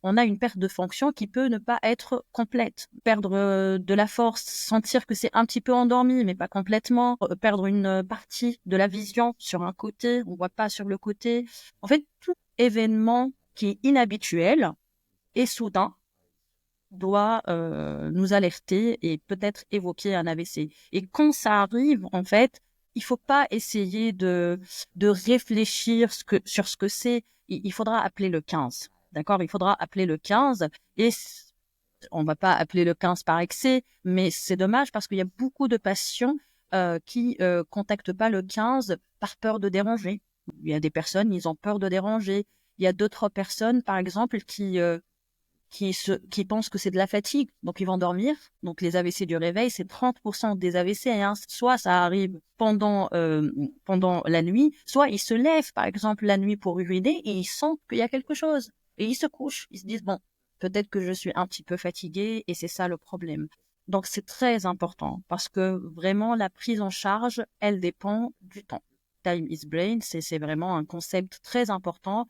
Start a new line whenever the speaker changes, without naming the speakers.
on a une perte de fonction qui peut ne pas être complète. Perdre de la force, sentir que c'est un petit peu endormi, mais pas complètement. Perdre une partie de la vision sur un côté, on voit pas sur le côté. En fait, tout événement qui est inhabituel et soudain doit nous alerter et peut-être évoquer un AVC. Et quand ça arrive, en fait, il faut pas essayer de réfléchir sur ce que c'est. Il faudra appeler le 15. D'accord? Il faudra appeler le 15 et on va pas appeler le 15 par excès, mais c'est dommage parce qu'il y a beaucoup de patients qui contactent pas le 15 par peur de déranger. Il y a des personnes, ils ont peur de déranger. Il y a d'autres personnes, par exemple, qui pensent que c'est de la fatigue, donc ils vont dormir. Donc les AVC du réveil, c'est 30% des AVC, hein. Soit ça arrive pendant la nuit, soit ils se lèvent, par exemple, la nuit pour uriner et ils sentent qu'il y a quelque chose. Et ils se couchent, ils se disent, bon, peut-être que je suis un petit peu fatigué et c'est ça le problème. Donc c'est très important parce que vraiment la prise en charge, elle dépend du temps. Time is brain, c'est vraiment un concept très important